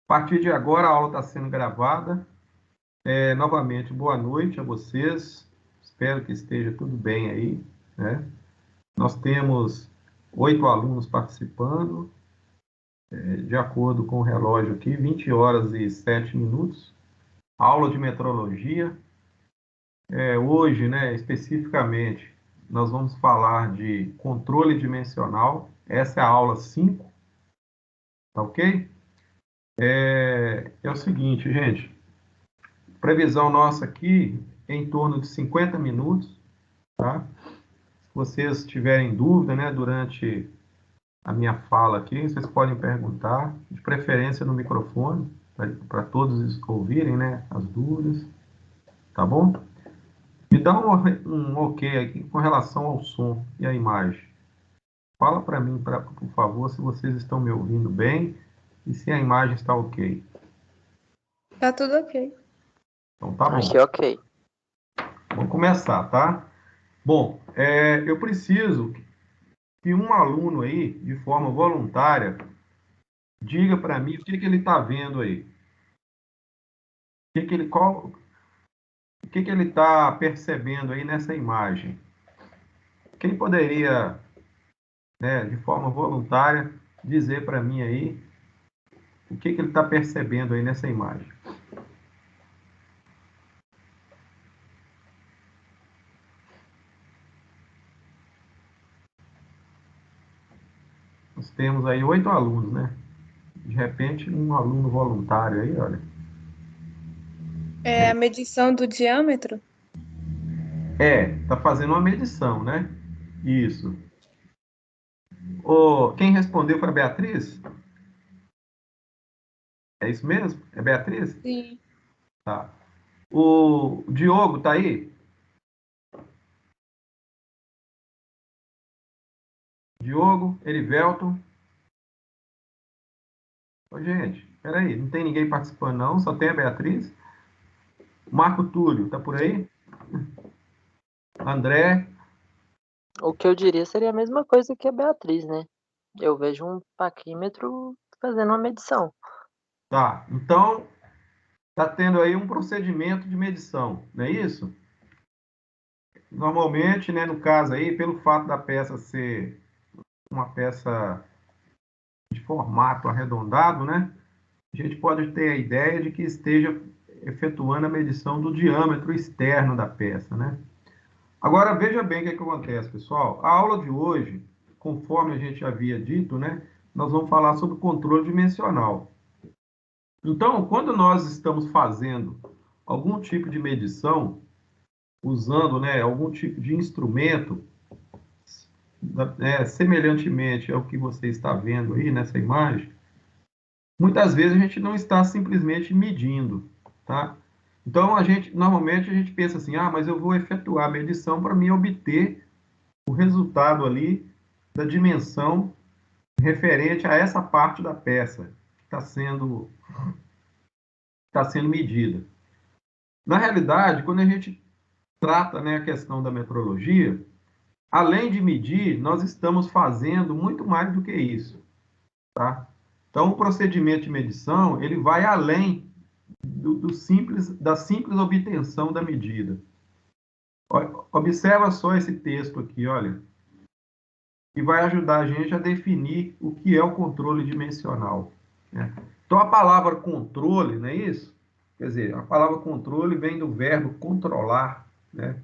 partir de agora, a aula está sendo gravada. Novamente, boa noite a vocês. Espero que esteja tudo bem aí, né? Nós temos 8 alunos participando, de acordo com o relógio aqui, 20 horas e 7 minutos. Aula de metrologia. Hoje, né, especificamente, nós vamos falar de controle dimensional. Essa é a aula 5, tá ok? É o seguinte, gente. Previsão nossa aqui é em torno de 50 minutos, tá? Se vocês tiverem dúvida, né, durante a minha fala aqui, vocês podem perguntar, de preferência no microfone, para todos ouvirem, né, as dúvidas, tá bom? Me dá um ok aqui com relação ao som e à imagem. Fala para mim, por favor, se vocês estão me ouvindo bem e se a imagem está ok. Tá tudo ok. Então tá bom. Aqui ok. Vamos começar, tá? Bom, eu preciso que um aluno aí, de forma voluntária, diga para mim o que ele está vendo aí. O que ele está percebendo aí nessa imagem. Quem poderia, né, de forma voluntária, dizer para mim aí o que ele está percebendo aí nessa imagem? Nós temos aí 8 alunos, né? De repente, um aluno voluntário aí, olha. É a medição do diâmetro? Tá fazendo uma medição, né? Isso. Quem respondeu foi a Beatriz? É isso mesmo? É Beatriz? Sim. Tá. O Diogo tá aí? Diogo, Erivelton. Ô, gente, peraí, não tem ninguém participando não, só tem a Beatriz. Marco Túlio, tá por aí? André. O que eu diria seria a mesma coisa que a Beatriz, né? Eu vejo um paquímetro fazendo uma medição. Tá, então tá tendo aí um procedimento de medição, não é isso? Normalmente, né, no caso aí, pelo fato da peça ser uma peça de formato arredondado, né, a gente pode ter a ideia de que esteja efetuando a medição do diâmetro externo da peça, né? Agora, veja bem o que acontece, pessoal. A aula de hoje, conforme a gente havia dito, né, nós vamos falar sobre controle dimensional. Então, quando nós estamos fazendo algum tipo de medição, usando, né, algum tipo de instrumento, semelhantemente ao que você está vendo aí nessa imagem, muitas vezes a gente não está simplesmente medindo, tá? Então, normalmente a gente pensa assim, mas eu vou efetuar a medição para me obter o resultado ali da dimensão referente a essa parte da peça que está sendo medida. Na realidade, quando a gente trata, né, a questão da metrologia, além de medir, nós estamos fazendo muito mais do que isso, tá? Então, o procedimento de medição, ele vai além da simples obtenção da medida. Observa só esse texto aqui, olha, que vai ajudar a gente a definir o que é o controle dimensional, né? Então, a palavra controle, não é isso? Quer dizer, a palavra controle vem do verbo controlar, né?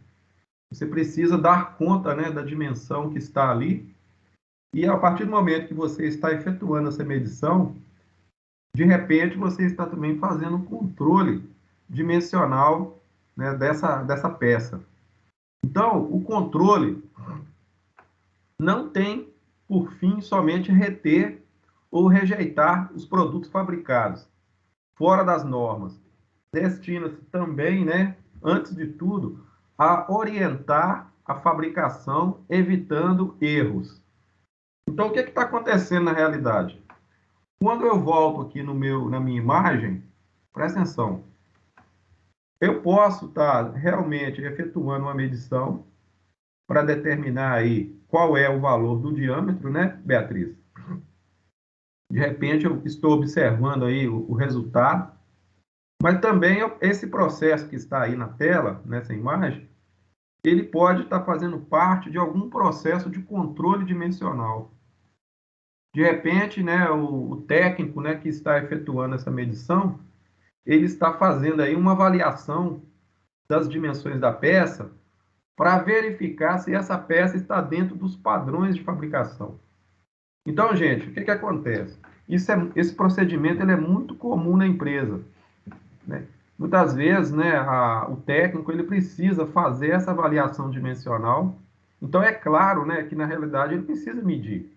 Você precisa dar conta, né, da dimensão que está ali, e a partir do momento que você está efetuando essa medição, de repente você está também fazendo um controle dimensional, né, dessa peça. Então, o controle não tem por fim somente reter ou rejeitar os produtos fabricados fora das normas. Destina-se também, né, antes de tudo, a orientar a fabricação, evitando erros. Então, o que está acontecendo na realidade? Quando eu volto aqui na minha imagem, presta atenção, eu posso estar realmente efetuando uma medição para determinar aí qual é o valor do diâmetro, né, Beatriz? De repente, eu estou observando aí o resultado, mas também esse processo que está aí na tela, nessa imagem, ele pode estar fazendo parte de algum processo de controle dimensional. De repente, né, o técnico, né, que está efetuando essa medição, ele está fazendo aí uma avaliação das dimensões da peça para verificar se essa peça está dentro dos padrões de fabricação. Então, gente, o que acontece? Esse procedimento ele é muito comum na empresa, né? Muitas vezes, né, o técnico ele precisa fazer essa avaliação dimensional. Então, é claro, né, que na realidade ele precisa medir,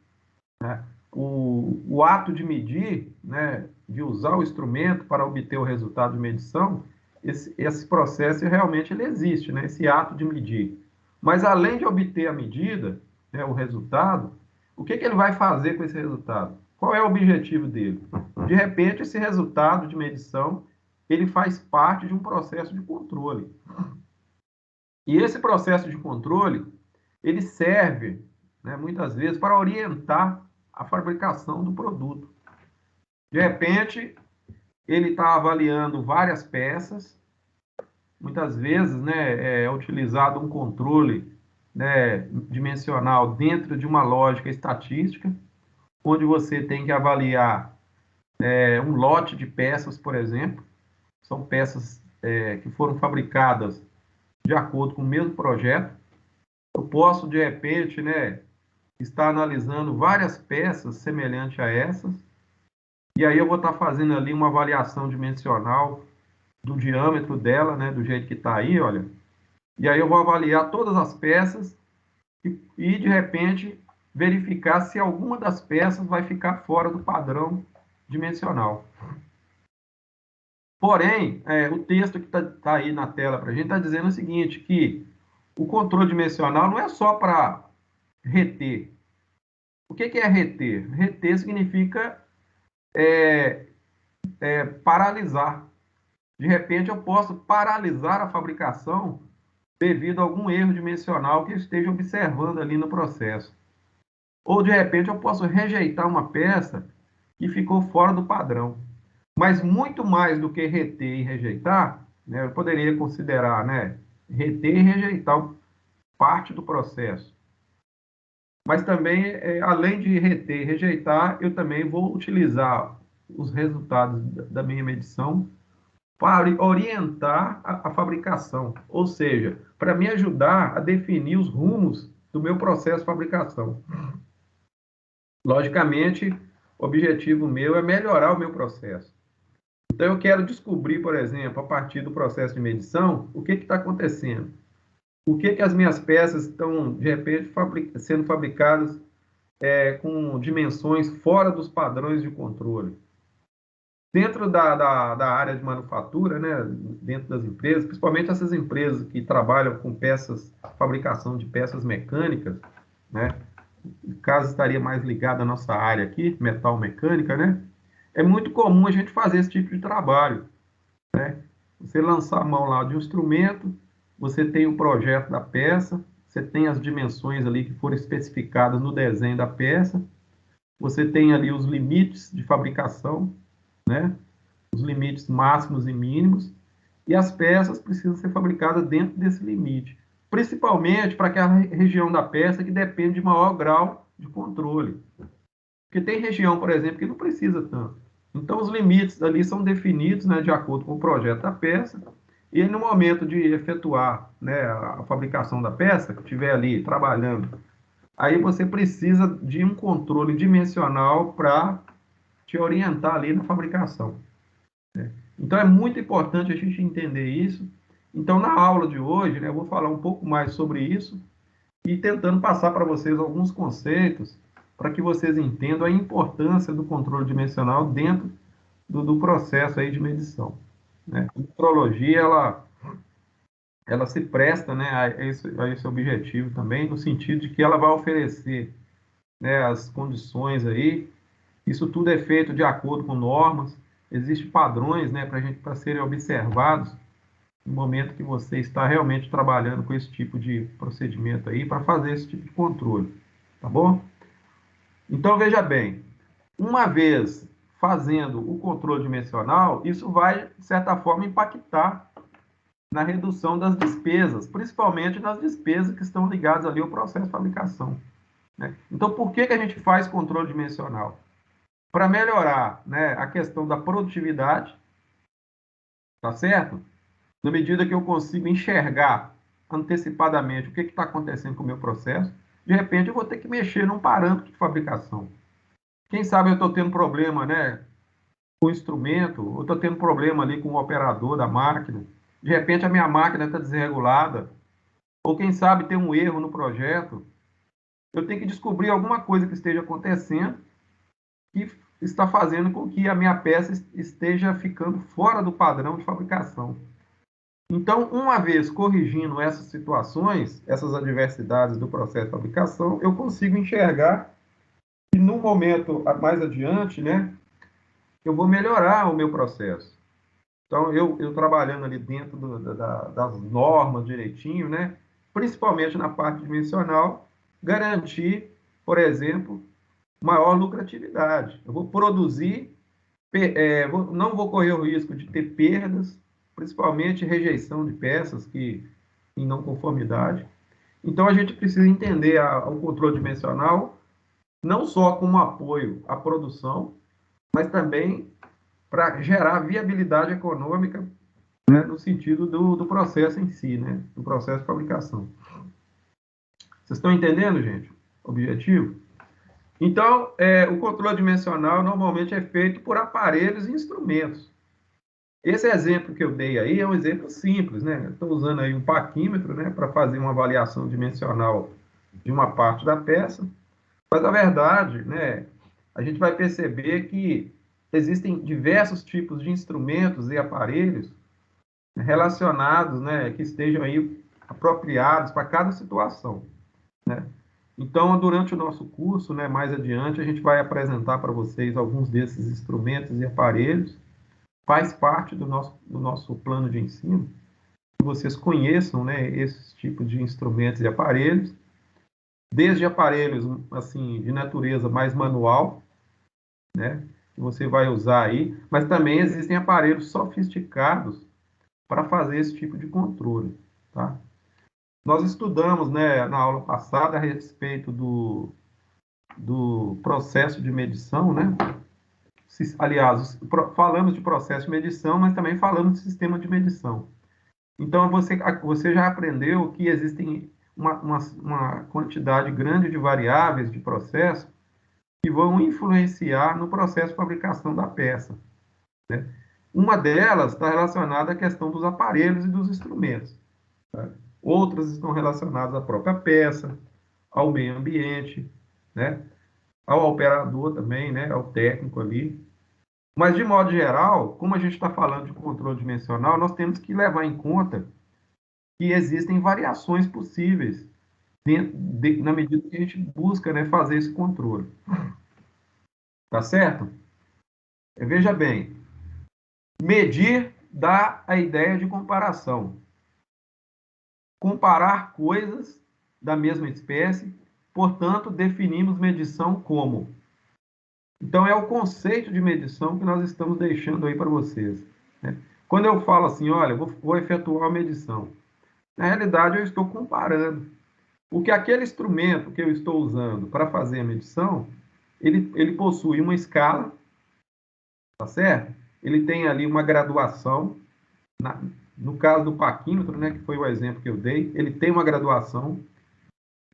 né? O ato de medir, né, de usar o instrumento para obter o resultado de medição, esse processo realmente ele existe, né, esse ato de medir. Mas além de obter a medida, né, o resultado, o que ele vai fazer com esse resultado? Qual é o objetivo dele? De repente, esse resultado de medição, ele faz parte de um processo de controle. E esse processo de controle, ele serve, né, muitas vezes, para orientar a fabricação do produto. De repente, ele está avaliando várias peças, muitas vezes, né, é utilizado um controle, né, dimensional dentro de uma lógica estatística, onde você tem que avaliar um lote de peças, por exemplo, são peças que foram fabricadas de acordo com o mesmo projeto. Eu posso, de repente, né, estar analisando várias peças semelhantes a essas, e aí eu vou estar fazendo ali uma avaliação dimensional do diâmetro dela, né, do jeito que está aí, olha. E aí eu vou avaliar todas as peças de repente, verificar se alguma das peças vai ficar fora do padrão dimensional. Porém, o texto que está aí na tela para a gente está dizendo o seguinte, que o controle dimensional não é só para reter. O que é reter? Reter significa paralisar. De repente, eu posso paralisar a fabricação devido a algum erro dimensional que eu esteja observando ali no processo. Ou, de repente, eu posso rejeitar uma peça que ficou fora do padrão. Mas muito mais do que reter e rejeitar, né, eu poderia considerar, né, reter e rejeitar parte do processo. Mas também, além de reter e rejeitar, eu também vou utilizar os resultados da minha medição para orientar a fabricação, ou seja, para me ajudar a definir os rumos do meu processo de fabricação. Logicamente, o objetivo meu é melhorar o meu processo. Então, eu quero descobrir, por exemplo, a partir do processo de medição, o que está acontecendo. Por que as minhas peças estão, de repente, sendo fabricadas com dimensões fora dos padrões de controle. Dentro da área de manufatura, né, dentro das empresas, principalmente essas empresas que trabalham com peças, fabricação de peças mecânicas, né, no caso estaria mais ligado à nossa área aqui, metal mecânica, né, é muito comum a gente fazer esse tipo de trabalho, né, você lançar a mão lá de um instrumento, você tem o projeto da peça, você tem as dimensões ali que foram especificadas no desenho da peça, você tem ali os limites de fabricação, né? Os limites máximos e mínimos, e as peças precisam ser fabricadas dentro desse limite, principalmente para aquela região da peça que depende de maior grau de controle. Porque tem região, por exemplo, que não precisa tanto. Então, os limites ali são definidos, né, de acordo com o projeto da peça, e no momento de efetuar, né, a fabricação da peça, que estiver ali trabalhando, aí você precisa de um controle dimensional para te orientar ali na fabricação, né? Então, é muito importante a gente entender isso. Então, na aula de hoje, né, eu vou falar um pouco mais sobre isso e tentando passar para vocês alguns conceitos para que vocês entendam a importância do controle dimensional dentro do processo aí de medição, né? A metrologia, ela se presta, né, a esse objetivo também, no sentido de que ela vai oferecer, né, as condições aí. Isso tudo é feito de acordo com normas, existem padrões, né, para serem observados no momento que você está realmente trabalhando com esse tipo de procedimento aí, para fazer esse tipo de controle, tá bom? Então, veja bem, uma vez fazendo o controle dimensional, isso vai, de certa forma, impactar na redução das despesas, principalmente nas despesas que estão ligadas ali ao processo de fabricação, né? Então, por que a gente faz controle dimensional? Para melhorar, né, a questão da produtividade, tá certo? Na medida que eu consigo enxergar antecipadamente o que está acontecendo com o meu processo, de repente eu vou ter que mexer num parâmetro de fabricação. Quem sabe eu estou tendo problema, né, com o instrumento, ou estou tendo problema ali com o operador da máquina. De repente a minha máquina está desregulada, ou quem sabe tem um erro no projeto. Eu tenho que descobrir alguma coisa que esteja acontecendo que está fazendo com que a minha peça esteja ficando fora do padrão de fabricação. Então, uma vez corrigindo essas situações, essas adversidades do processo de fabricação, eu consigo enxergar que no momento mais adiante, né, eu vou melhorar o meu processo. Então, eu trabalhando ali dentro das normas direitinho, né, principalmente na parte dimensional, garantir, por exemplo, maior lucratividade. Eu vou produzir, não vou correr o risco de ter perdas, principalmente rejeição de peças que em não conformidade. Então, a gente precisa entender o controle dimensional não só como apoio à produção, mas também para gerar viabilidade econômica, né, no sentido do processo em si, né, do processo de fabricação. Vocês estão entendendo, gente? O objetivo? Então, o controle dimensional normalmente é feito por aparelhos e instrumentos. Esse exemplo que eu dei aí é um exemplo simples, né? Estou usando aí um paquímetro, né, para fazer uma avaliação dimensional de uma parte da peça, mas na verdade, né, a gente vai perceber que existem diversos tipos de instrumentos e aparelhos relacionados, né, que estejam aí apropriados para cada situação, né? Então, durante o nosso curso, né, mais adiante, a gente vai apresentar para vocês alguns desses instrumentos e aparelhos. Faz parte do nosso plano de ensino, que vocês conheçam, né, esses tipos de instrumentos e aparelhos, desde aparelhos assim de natureza mais manual, né, que você vai usar aí, mas também existem aparelhos sofisticados para fazer esse tipo de controle, tá? Nós estudamos, né, na aula passada a respeito do processo de medição, né? Aliás, falamos de processo de medição, mas também falamos de sistema de medição. Então, você já aprendeu que existem uma quantidade grande de variáveis de processo que vão influenciar no processo de fabricação da peça, né? Uma delas está relacionada à questão dos aparelhos e dos instrumentos, tá? Outras estão relacionadas à própria peça, ao meio ambiente, né? Ao operador também, né? Ao técnico ali. Mas, de modo geral, como a gente está falando de controle dimensional, nós temos que levar em conta que existem variações possíveis na medida que a gente busca, né, fazer esse controle. Tá certo? Veja bem, medir dá a ideia de comparação. Comparar coisas da mesma espécie, portanto, definimos medição como. Então, é o conceito de medição que nós estamos deixando aí para vocês, né? Quando eu falo assim, olha, vou efetuar uma medição, na realidade eu estou comparando. Porque aquele instrumento que eu estou usando para fazer a medição, ele possui uma escala, tá certo? Ele tem ali uma graduação, no caso do paquímetro, né, que foi o exemplo que eu dei, ele tem uma graduação.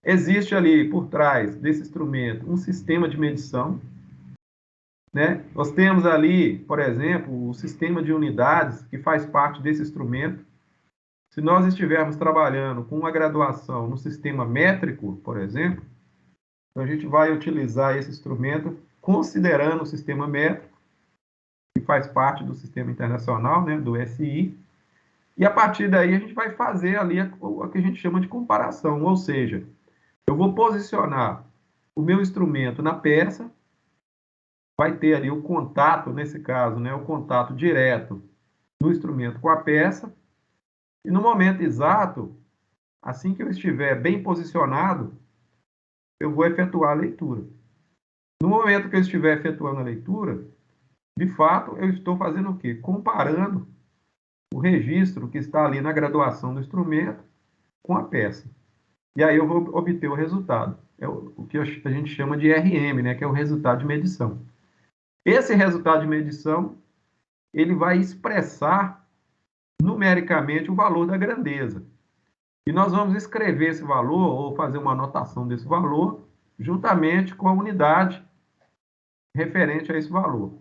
Existe ali, por trás desse instrumento, um sistema de medição, né? Nós temos ali, por exemplo, o sistema de unidades, que faz parte desse instrumento. Se nós estivermos trabalhando com uma graduação no sistema métrico, por exemplo, então a gente vai utilizar esse instrumento considerando o sistema métrico, que faz parte do sistema internacional, né, do SI, e a partir daí a gente vai fazer ali o que a gente chama de comparação, ou seja, eu vou posicionar o meu instrumento na peça, vai ter ali o contato, nesse caso, né, o contato direto do instrumento com a peça, e no momento exato, assim que eu estiver bem posicionado, eu vou efetuar a leitura. No momento que eu estiver efetuando a leitura, de fato, eu estou fazendo o quê? Comparando o registro que está ali na graduação do instrumento com a peça. E aí eu vou obter o resultado. É o que a gente chama de RM, né? Que é o resultado de medição. Esse resultado de medição, ele vai expressar numericamente o valor da grandeza. E nós vamos escrever esse valor, ou fazer uma anotação desse valor, juntamente com a unidade referente a esse valor.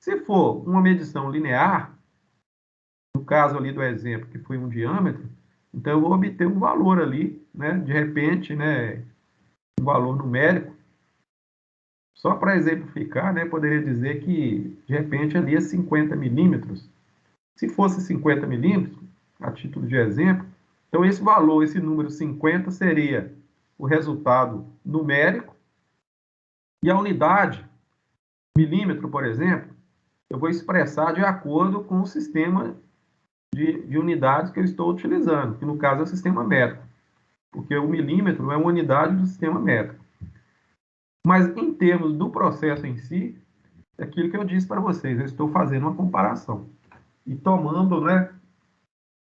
Se for uma medição linear, no caso ali do exemplo, que foi um diâmetro, então eu vou obter um valor ali, né? De repente, né? Um valor numérico. Só para exemplificar, né? Poderia dizer que, de repente, ali é 50 milímetros. Se fosse 50 milímetros, a título de exemplo, então esse valor, esse número 50, seria o resultado numérico, e a unidade, milímetro, por exemplo, eu vou expressar de acordo com o sistema de unidades que eu estou utilizando, que no caso é o sistema métrico, porque o milímetro é uma unidade do sistema métrico. Mas em termos do processo em si, é aquilo que eu disse para vocês, eu estou fazendo uma comparação e tomando, né,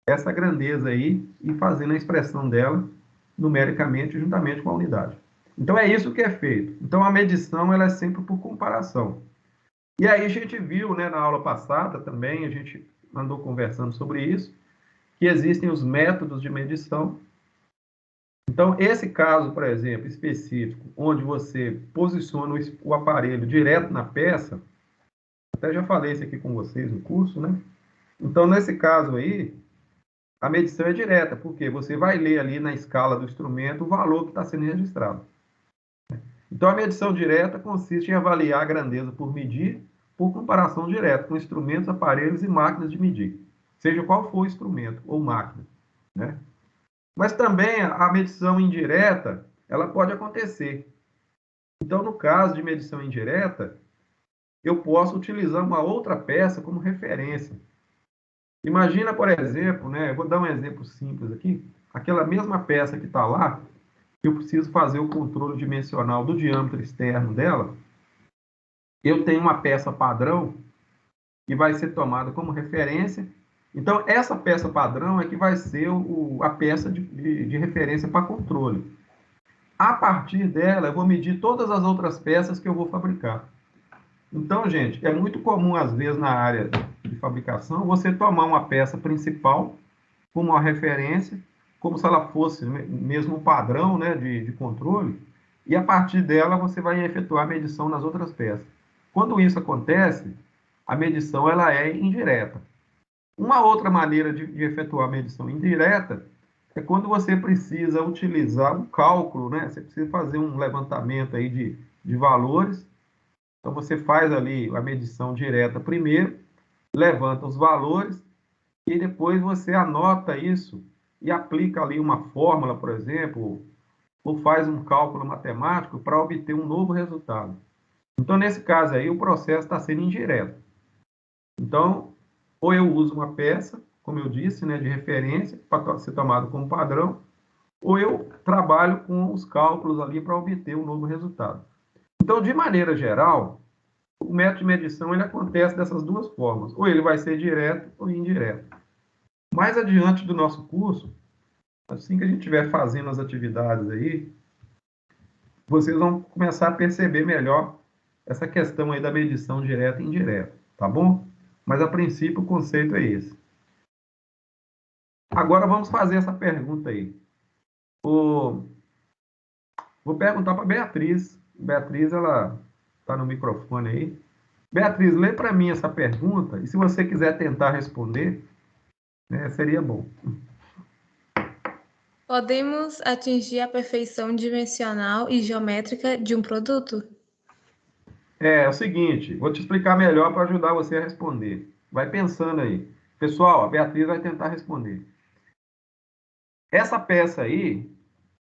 essa grandeza aí e fazendo a expressão dela numericamente juntamente com a unidade. Então é isso que é feito. Então a medição ela é sempre por comparação. E aí a gente viu, né, na aula passada também, a gente andou conversando sobre isso, que existem os métodos de medição. Então, esse caso, por exemplo, específico, onde você posiciona o aparelho direto na peça, até já falei isso aqui com vocês no curso, né? Então, nesse caso aí, a medição é direta, porque você vai ler ali na escala do instrumento o valor que está sendo registrado. Então, a medição direta consiste em avaliar a grandeza por medir, por comparação direta com instrumentos, aparelhos e máquinas de medir, seja qual for o instrumento ou máquina, né? Mas também a medição indireta, ela pode acontecer. Então, no caso de medição indireta, eu posso utilizar uma outra peça como referência. Imagina, por exemplo, né, eu vou dar um exemplo simples aqui, aquela mesma peça que está lá, eu preciso fazer o controle dimensional do diâmetro externo dela, eu tenho uma peça padrão que vai ser tomada como referência. Então, essa peça padrão é que vai ser a peça de referência para controle. A partir dela, eu vou medir todas as outras peças que eu vou fabricar. Então, gente, é muito comum, às vezes, na área de fabricação, você tomar uma peça principal como uma referência, como se ela fosse mesmo um padrão, né, de controle, e a partir dela você vai efetuar a medição nas outras peças. Quando isso acontece, a medição ela é indireta. Uma outra maneira de efetuar a medição indireta é quando você precisa utilizar um cálculo, né? Você precisa fazer um levantamento aí de valores. Então, você faz ali a medição direta primeiro, levanta os valores e depois você anota isso e aplica ali uma fórmula, por exemplo, ou faz um cálculo matemático para obter um novo resultado. Então, nesse caso aí, o processo está sendo indireto. Então, ou eu uso uma peça, como eu disse, né, de referência, para ser tomado como padrão, ou eu trabalho com os cálculos ali para obter um novo resultado. Então, de maneira geral, o método de medição ele acontece dessas duas formas, ou ele vai ser direto ou indireto. Mais adiante do nosso curso, assim que a gente estiver fazendo as atividades aí, vocês vão começar a perceber melhor essa questão aí da medição direta e indireta, tá bom? Mas a princípio o conceito é esse. Agora vamos fazer essa pergunta aí. Vou perguntar para a Beatriz. Beatriz, ela está no microfone aí. Beatriz, lê para mim essa pergunta e se você quiser tentar responder, né, seria bom. Podemos atingir a perfeição dimensional e geométrica de um produto? É o seguinte, vou te explicar melhor para ajudar você a responder. Vai pensando aí. Pessoal, a Beatriz vai tentar responder. Essa peça aí,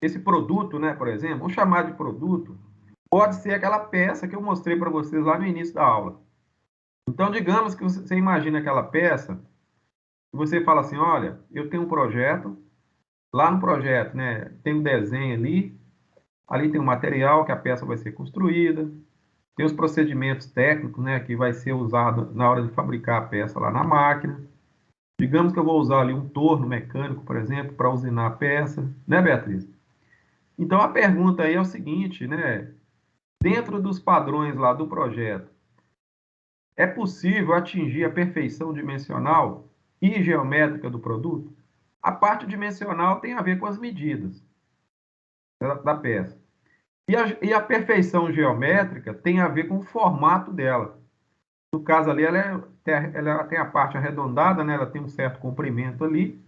esse produto, né, por exemplo, vamos chamar de produto, pode ser aquela peça que eu mostrei para vocês lá no início da aula. Então, digamos que você imagina aquela peça, e você fala assim, olha, eu tenho um projeto, lá no projeto, né, tem um desenho ali tem um material que a peça vai ser construída, tem os procedimentos técnicos, né, que vai ser usado na hora de fabricar a peça lá na máquina. Digamos que eu vou usar ali um torno mecânico, por exemplo, para usinar a peça, né, Beatriz? Então a pergunta aí é o seguinte, né? Dentro dos padrões lá do projeto, é possível atingir a perfeição dimensional e geométrica do produto? A parte dimensional tem a ver com as medidas da peça. E a perfeição geométrica tem a ver com o formato dela. No caso ali, ela tem a parte arredondada, né? Ela tem um certo comprimento ali.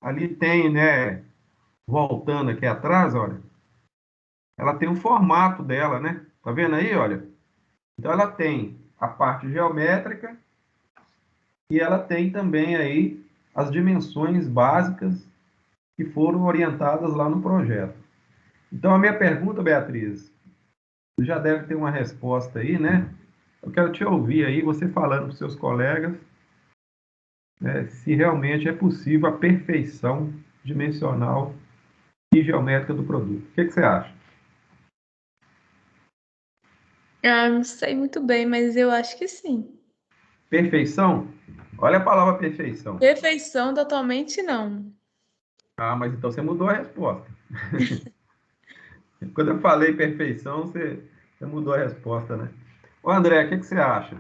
Ali tem, né? Voltando aqui atrás, olha, ela tem o formato dela, né? Tá vendo aí, olha? Então ela tem a parte geométrica e ela tem também aí as dimensões básicas que foram orientadas lá no projeto. Então a minha pergunta, Beatriz, você já deve ter uma resposta aí, né? Eu quero te ouvir aí, você falando para os seus colegas, né, se realmente é possível a perfeição dimensional e geométrica do produto. O que que você acha? Ah, não sei muito bem, mas eu acho que sim. Perfeição? Olha a palavra perfeição. Perfeição totalmente não. Ah, mas então você mudou a resposta. Quando eu falei perfeição, você mudou a resposta, né? Ô André, o que que você acha?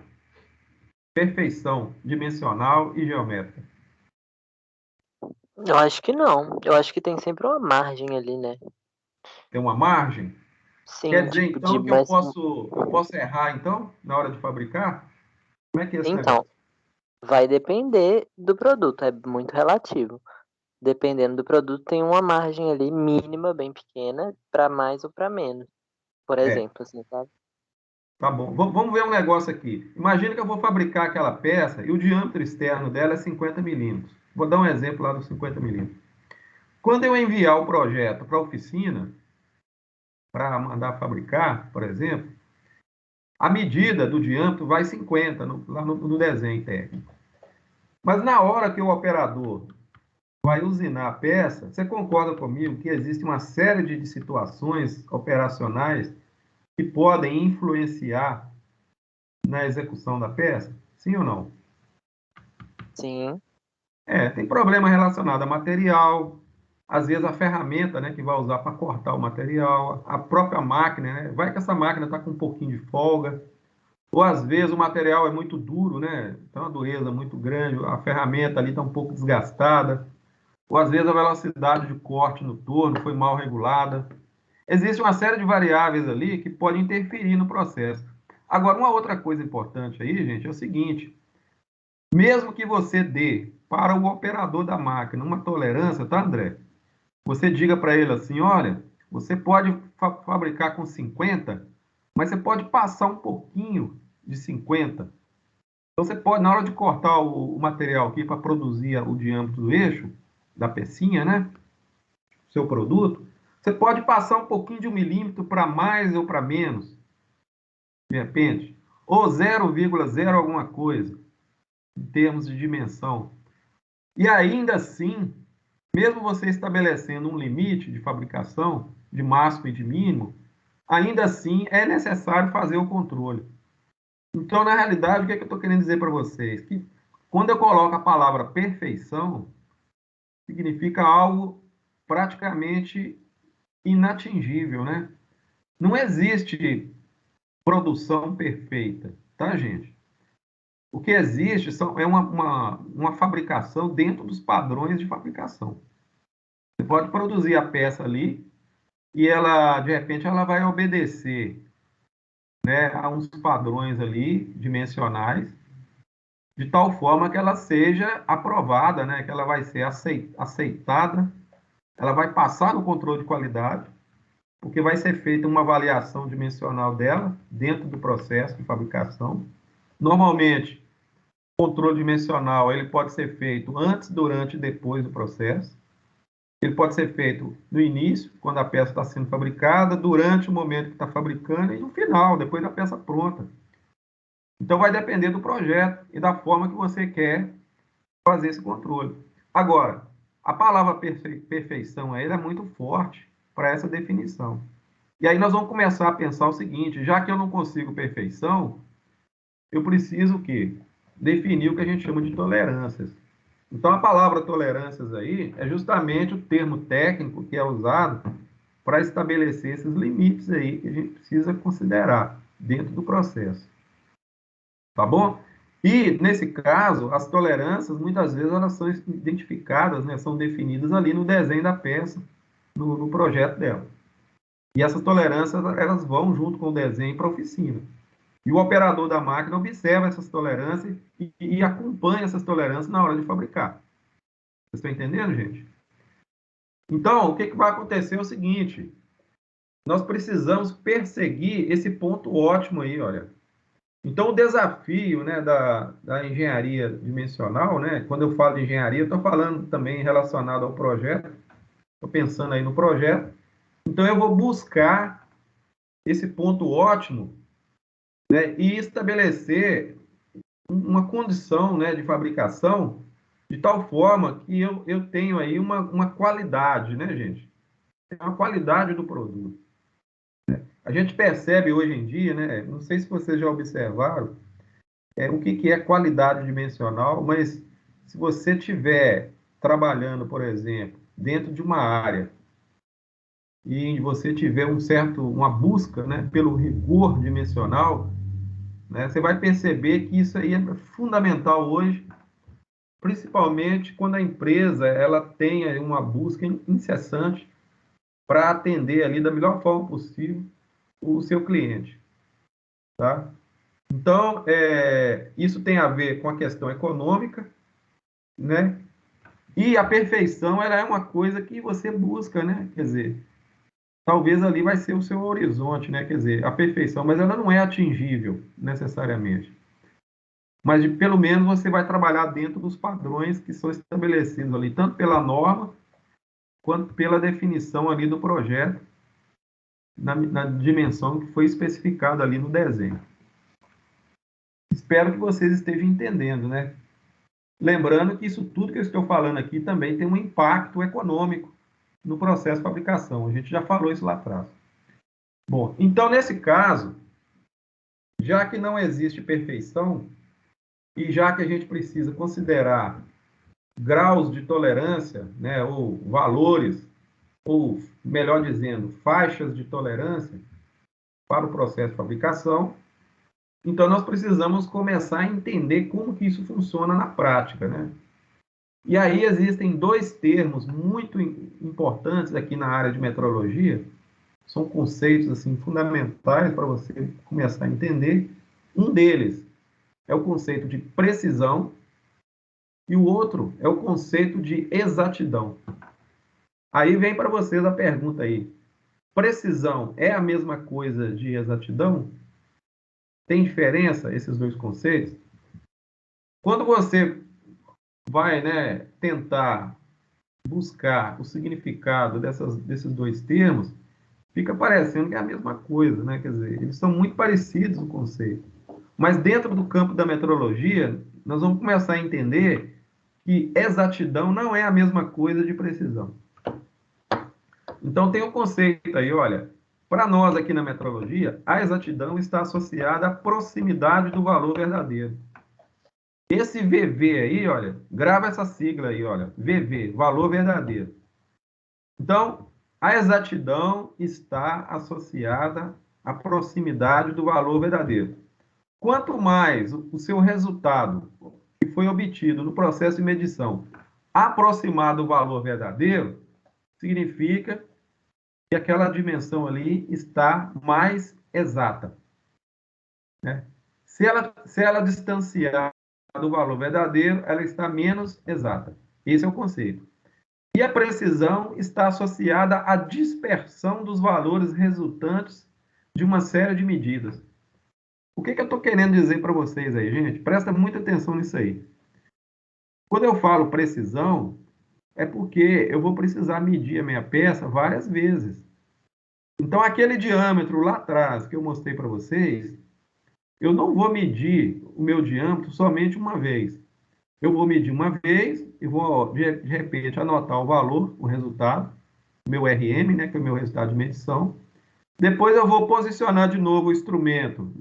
Perfeição dimensional e geométrica. Eu acho que não. Eu acho que tem sempre uma margem ali, né? Tem uma margem? Quer Sim, dizer, tipo de então, que eu mais. posso, eu posso errar, então, na hora de fabricar? Como é que é esse Então, negócio? vai depender do produto, é muito relativo. Dependendo do produto, tem uma margem ali mínima, bem pequena, para mais ou para menos. Por É, exemplo, assim, sabe? tá bom. Vamos ver um negócio aqui. Imagina que eu vou fabricar aquela peça e o diâmetro externo dela é 50 milímetros. Vou dar um exemplo lá dos 50 milímetros. Quando eu enviar o projeto para a oficina, para mandar fabricar, por exemplo, a medida do diâmetro vai 50 lá no desenho técnico. Mas na hora que o operador vai usinar a peça, você concorda comigo que existe uma série de situações operacionais que podem influenciar na execução da peça? Sim ou não? Sim, Tem problema relacionado a material, às vezes a ferramenta, né, que vai usar para cortar o material, a própria máquina, né? Vai que essa máquina está com um pouquinho de folga, ou às vezes o material é muito duro, né? Tem uma dureza muito grande, a ferramenta ali está um pouco desgastada, ou às vezes a velocidade de corte no torno foi mal regulada. Existe uma série de variáveis ali que podem interferir no processo. Agora, uma outra coisa importante aí, gente, é o seguinte: mesmo que você dê para o operador da máquina uma tolerância, tá, André? Você diga para ele assim: olha, você pode fabricar com 50, mas você pode passar um pouquinho de 50. Então, você pode, na hora de cortar o material aqui para produzir o diâmetro do eixo, da pecinha, né? Seu produto, você pode passar um pouquinho de 1 milímetro para mais ou para menos, de repente, ou 0,0 alguma coisa, em termos de dimensão. E ainda assim, mesmo você estabelecendo um limite de fabricação, de máximo e de mínimo, ainda assim é necessário fazer o controle. Então, na realidade, o que é que eu estou querendo dizer para vocês? Que quando eu coloco a palavra perfeição, significa algo praticamente inatingível, né? Não existe produção perfeita, tá, gente? O que existe é uma fabricação dentro dos padrões de fabricação. Você pode produzir a peça ali e ela, de repente, ela vai obedecer, né, a uns padrões ali dimensionais, de tal forma que ela seja aprovada, né, que ela vai ser aceitada, ela vai passar no controle de qualidade, porque vai ser feita uma avaliação dimensional dela dentro do processo de fabricação. Normalmente, o controle dimensional ele pode ser feito antes, durante e depois do processo. Ele pode ser feito no início, quando a peça está sendo fabricada, durante o momento que está fabricando e no final, depois da peça pronta. Então, vai depender do projeto e da forma que você quer fazer esse controle. Agora, a palavra perfeição aí é muito forte para essa definição. E aí nós vamos começar a pensar o seguinte, já que eu não consigo perfeição, eu preciso o quê? Definir o que a gente chama de tolerâncias. Então, a palavra tolerâncias aí é justamente o termo técnico que é usado para estabelecer esses limites aí que a gente precisa considerar dentro do processo. Tá bom? E, nesse caso, as tolerâncias, muitas vezes, elas são identificadas, né, são definidas ali no desenho da peça, no projeto dela. E essas tolerâncias, elas vão junto com o desenho para a oficina. E o operador da máquina observa essas tolerâncias e acompanha essas tolerâncias na hora de fabricar. Vocês estão entendendo, gente? Então, o que vai acontecer é o seguinte, nós precisamos perseguir esse ponto ótimo aí, olha. Então, o desafio, né, da engenharia dimensional, né, quando eu falo de engenharia, eu estou falando também relacionado ao projeto, estou pensando aí no projeto. Então, eu vou buscar esse ponto ótimo, né, e estabelecer uma condição, né, de fabricação de tal forma que eu tenho aí uma qualidade, né, gente? Uma qualidade do produto. A gente percebe hoje em dia, né, não sei se vocês já observaram, o que é qualidade dimensional, mas se você estiver trabalhando, por exemplo, dentro de uma área e você tiver uma busca, né, pelo rigor dimensional, né, você vai perceber que isso aí é fundamental hoje, principalmente quando a empresa ela tem uma busca incessante para atender ali da melhor forma possível o seu cliente, tá? Então, isso tem a ver com a questão econômica, né? E a perfeição, ela é uma coisa que você busca, né? Quer dizer, talvez ali vai ser o seu horizonte, né? Quer dizer, a perfeição, mas ela não é atingível necessariamente. Mas pelo menos você vai trabalhar dentro dos padrões que são estabelecidos ali, tanto pela norma quanto pela definição ali do projeto, na dimensão que foi especificada ali no desenho. Espero que vocês estejam entendendo, né? Lembrando que isso tudo que eu estou falando aqui também tem um impacto econômico no processo de fabricação. A gente já falou isso lá atrás. Bom, então nesse caso, já que não existe perfeição e já que a gente precisa considerar graus de tolerância, né, ou valores, ou melhor dizendo, faixas de tolerância para o processo de fabricação, então nós precisamos começar a entender como que isso funciona na prática, né? E aí existem dois termos muito importantes aqui na área de metrologia, são conceitos assim fundamentais para você começar a entender. Um deles é o conceito de precisão e o outro é o conceito de exatidão. Aí vem para vocês a pergunta aí: precisão é a mesma coisa de exatidão? Tem diferença esses dois conceitos? Quando você vai, né, tentar buscar o significado desses dois termos, fica parecendo que é a mesma coisa, né? Quer dizer, eles são muito parecidos no conceito. Mas dentro do campo da metrologia, nós vamos começar a entender que exatidão não é a mesma coisa de precisão. Então tem um conceito aí, olha, para nós aqui na metrologia, a exatidão está associada à proximidade do valor verdadeiro. Esse VV aí, olha, grava essa sigla aí, olha, VV, valor verdadeiro. Então, a exatidão está associada à proximidade do valor verdadeiro. Quanto mais o seu resultado que foi obtido no processo de medição aproximar do valor verdadeiro, significa que aquela dimensão ali está mais exata, né? Se ela distanciar do valor verdadeiro, ela está menos exata. Esse é o conceito. E a precisão está associada à dispersão dos valores resultantes de uma série de medidas. O que eu estou querendo dizer para vocês aí, gente? Presta muita atenção nisso aí. Quando eu falo precisão, é porque eu vou precisar medir a minha peça várias vezes. Então, aquele diâmetro lá atrás que eu mostrei para vocês, eu não vou medir o meu diâmetro somente uma vez. Eu vou medir uma vez e vou, de repente, anotar o valor, o resultado, o meu RM, né, que é o meu resultado de medição, Depois eu vou posicionar de novo o instrumento.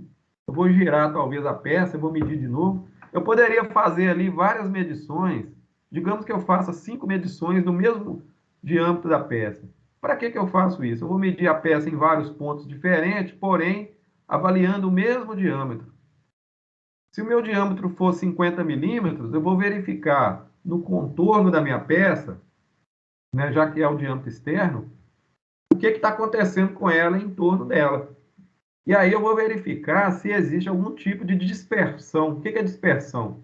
Eu vou girar talvez a peça, eu vou medir de novo. Eu poderia fazer ali várias medições. Digamos que eu faça 5 medições no mesmo diâmetro da peça. Para que eu faço isso? Eu vou medir a peça em vários pontos diferentes, porém avaliando o mesmo diâmetro. Se o meu diâmetro for 50 milímetros, eu vou verificar no contorno da minha peça, né, já que é o diâmetro externo, o que está acontecendo com ela em torno dela. E aí eu vou verificar se existe algum tipo de dispersão. O que é dispersão?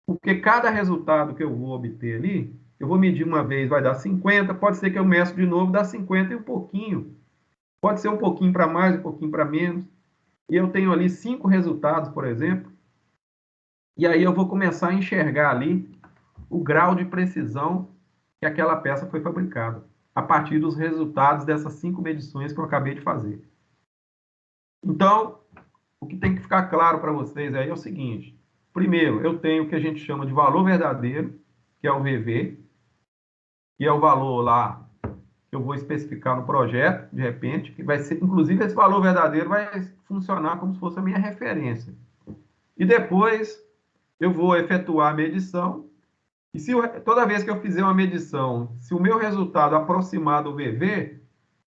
Porque cada resultado que eu vou obter ali, eu vou medir uma vez, vai dar 50, pode ser que eu meço de novo, dá 50 e um pouquinho. Pode ser um pouquinho para mais, um pouquinho para menos. E eu tenho ali 5 resultados, por exemplo. E aí eu vou começar a enxergar ali o grau de precisão que aquela peça foi fabricada, a partir dos resultados dessas 5 medições que eu acabei de fazer. Então, o que tem que ficar claro para vocês aí é o seguinte: primeiro, eu tenho o que a gente chama de valor verdadeiro, que é o VV, que é o valor lá que eu vou especificar no projeto, de repente, que vai ser, inclusive, esse valor verdadeiro vai funcionar como se fosse a minha referência. E depois eu vou efetuar a medição, e se toda vez que eu fizer uma medição, se o meu resultado aproximar do VV,